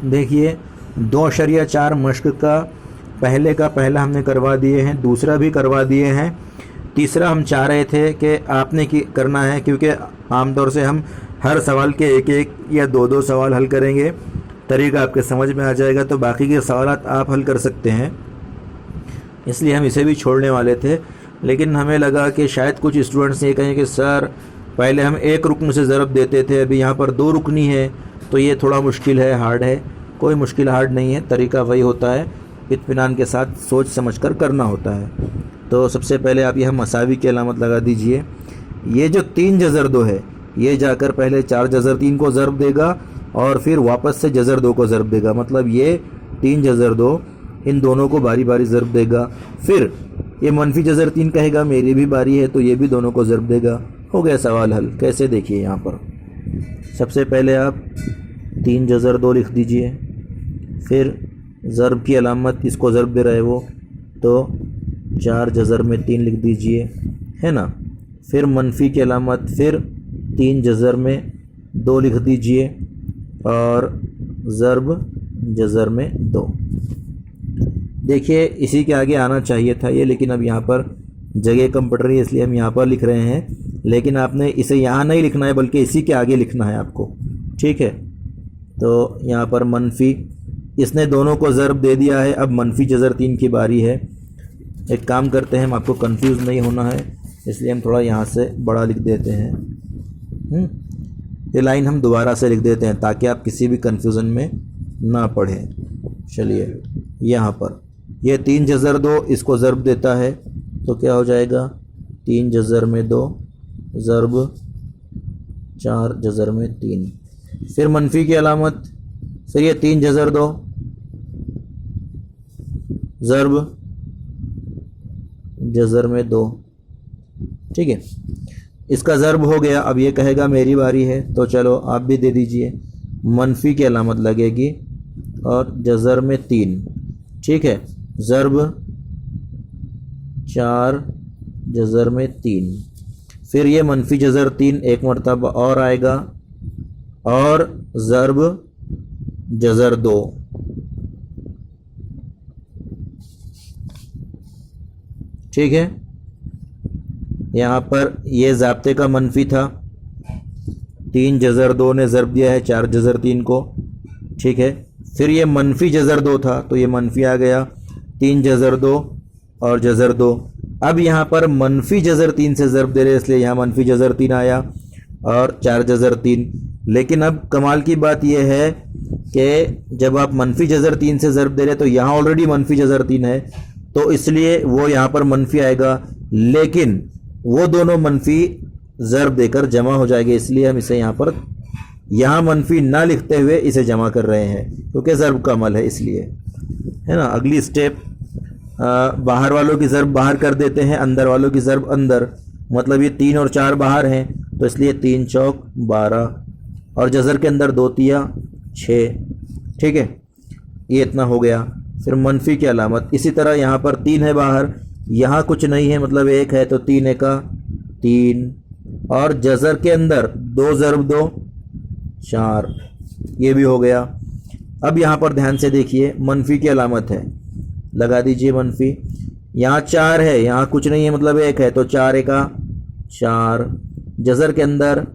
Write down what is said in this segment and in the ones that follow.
देखिए 2.4 मश्क का पहला हमने करवा दिए हैं, दूसरा भी करवा दिए हैं, तीसरा हम चाह रहे थे कि आपने करना है, क्योंकि आमतौर से हम हर सवाल के एक एक या दो दो सवाल हल करेंगे, तरीका आपके समझ में आ जाएगा, तो बाकी के सवालात आप हल कर सकते हैं, इसलिए हम इसे भी छोड़ने वाले थे। लेकिन हमें लगा कि शायद कुछ स्टूडेंट्स ये कहें कि सर पहले हम एक रुकन से ज़रब देते थे, अभी यहाँ पर 2 रुकनी है, तो ये थोड़ा मुश्किल है, हार्ड है। कोई मुश्किल हार्ड नहीं है, तरीका वही होता है, इत्मीनान के साथ सोच समझ कर करना होता है। तो सबसे पहले आप यहाँ मसावी की अलामत लगा दीजिए। ये जो 3 जज़र 2 है, ये जाकर पहले 4 जज़र 3 को ज़रब देगा और फिर वापस से जज़र 2 को ज़रब देगा, मतलब ये 3 जज़र 2 इन दोनों को बारी बारी ज़रब देगा। फिर ये मनफी जज़र 3 कहेगा मेरी भी बारी है, तो ये भी दोनों को ज़रब देगा। हो गया सवाल हल। कैसे, देखिए यहाँ पर सबसे पहले आप 3 जज़र 2 लिख दीजिए, फिर ज़रब की अलामत, इसको ज़रब दे रहे वो, तो 4 जज़र में 3 लिख दीजिए, है ना। फिर मनफी की अलामत, फिर 3 जज़र में 2 लिख दीजिए और ज़रब जज़र में 2। देखिए इसी के आगे आना चाहिए था ये, लेकिन अब यहाँ पर जगह कम पड़ रही है इसलिए हम यहाँ पर लिख रहे हैं, लेकिन आपने इसे यहाँ नहीं लिखना है बल्कि इसी के आगे लिखना है आपको, ठीक है। तो यहाँ पर मनफी, इसने दोनों को ज़रब दे दिया है, अब मनफी जज़र 3 की बारी है। एक काम करते हैं, हम आपको कंफ्यूज नहीं होना है इसलिए हम थोड़ा यहाँ से बड़ा लिख देते हैं। ये लाइन हम दोबारा से लिख देते हैं ताकि आप किसी भी कन्फ्यूज़न में ना पढ़ें। चलिए यहाँ पर ये 3 जज़र 2 इसको ज़रब देता है, तो क्या हो जाएगा 3 जज़र में 2 ज़रब 4 जज़र में 3। फिर मनफी की अलामत, फिर ये 3 जज़र 2 ज़रब जज़र में 2, ठीक है। इसका ज़रब हो गया। अब ये कहेगा मेरी बारी है, तो चलो आप भी दे दीजिए। मनफी की अलामत लगेगी और जज़र में 3, ठीक है। ज़रब 4 जज़र में 3, फिर ये मनफी जज़र 3 एक मरतबा और आएगा और ज़रब जज़र 2, ठीक है। यहाँ पर ये ज़ाब्ते का मनफी था, 3 जज़र 2 ने ज़रब दिया है 4 जज़र 3 को, ठीक है। फिर ये मनफी जज़र 2 था, तो ये मनफी आ गया 3 जज़र 2 और जज़र 2। अब यहाँ पर मनफी जज़र 3 से ज़रब दे रहे इसलिए यहाँ मनफी जज़र 3 आया और 4 जज़र 3। लेकिन अब कमाल की बात यह है कि जब आप मनफी जज़र 3 से ज़रब दे रहे तो यहाँ ऑलरेडी मनफी जज़र 3 है, तो इसलिए वो यहाँ पर मनफी आएगा, लेकिन वो दोनों मनफी ज़रब देकर जमा हो जाएंगे, इसलिए हम इसे यहाँ मनफी ना लिखते हुए इसे जमा कर रहे हैं, क्योंकि ज़रब का अमल है इसलिए, है ना। अगली स्टेप, बाहर वालों की ज़रब बाहर कर देते हैं, अंदर वालों की ज़रब अंदर, मतलब ये 3 और 4 बाहर हैं, तो इसलिए 3 चौक 12 और जज़र के अंदर 2 तिया 6, ठीक है। ये इतना हो गया। फिर मनफी की अलामत, इसी तरह यहाँ पर 3 है बाहर, यहाँ कुछ नहीं है मतलब 1 है, तो 3 का 3 और जज़र के अंदर 2 ज़रब 2 4, ये भी हो गया। अब यहाँ पर ध्यान से देखिए, मनफी की अलामत है, लगा दीजिए मनफी। यहाँ 4 है, यहाँ कुछ नहीं है मतलब 1 है, तो 4 का 4, जज़र के अंदर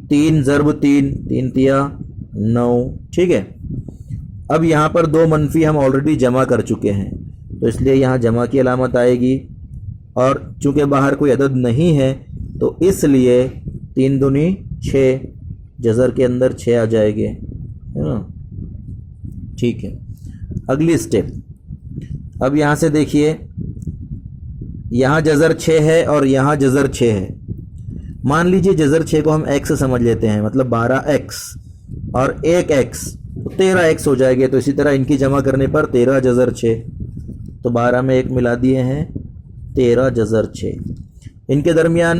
3 ज़रब 3, 3 तिया 9, ठीक है। अब यहाँ पर 2 मनफी हम ऑलरेडी जमा कर चुके हैं, तो इसलिए यहाँ जमा की अलामत आएगी, और चूँकि बाहर कोई अदद नहीं है तो इसलिए 3 दूनी 6, जज़र के अंदर 6 आ जाएंगे, है ना, ठीक है। अगली स्टेप, अब यहाँ से देखिए, यहाँ जज़र 6 है और यहाँ जज़र 6 है। मान लीजिए जज़र 6 को हम x समझ लेते हैं, मतलब 12x और 1x, तो 13x हो जाएंगे। तो इसी तरह इनकी जमा करने पर 13 जज़र 6, तो 12 में 1 मिला दिए हैं, 13 जज़र 6। इनके दरमियान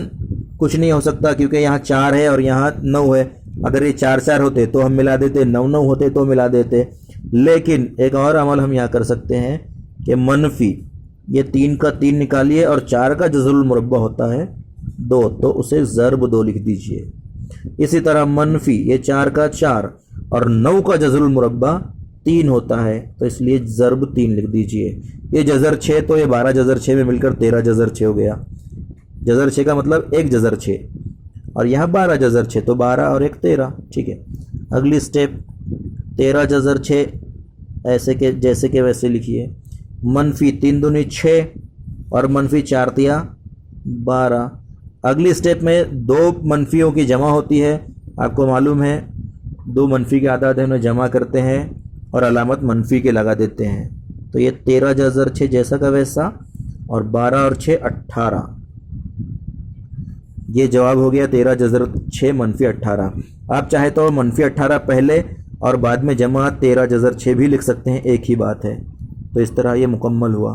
कुछ नहीं हो सकता क्योंकि यहाँ 4 है और यहाँ 9 है। अगर ये 4 4 होते तो हम मिला देते, 9 9 होते तो मिला देते। लेकिन एक और अमल हम यहाँ कर सकते हैं कि मनफी, ये 3 का 3 निकालिए और 4 का जज़रुल मुरब्बा होता है 2, तो उसे ज़रब 2 लिख दीजिए। इसी तरह मनफी, ये 4 का 4 और 9 का जज़रुल मुरब्बा 3 होता है, तो इसलिए ज़र्ब 3 लिख दीजिए। ये जज़र 6 तो ये 12 जज़र 6 में मिलकर 13 जज़र 6 हो गया। जज़र 6 का मतलब 1 जज़र 6, और यहाँ 12 जज़र 6 तो 12 और 1 13। ठीक है, अगली स्टेप 13 जज़र 6 ऐसे के जैसे के वैसे लिखिए। मनफी 3 दूनी 6 और मनफी 4 तिया 12। अगली स्टेप में 2 मनफियों की जमा होती है, आपको मालूम है 2 मनफी के आदाद है उन्हें जमा करते हैं और अलामत मनफी के लगा देते हैं। तो ये 13 जज़र 6 जैसा का वैसा, और 12 और 6 18। ये जवाब हो गया 13 जज़र 6 मनफी 18। आप चाहे तो मनफी 18 पहले और बाद में जमा 13 जज़र 6 भी लिख सकते हैं, एक ही बात है। तो इस तरह ये मुकम्मल हुआ।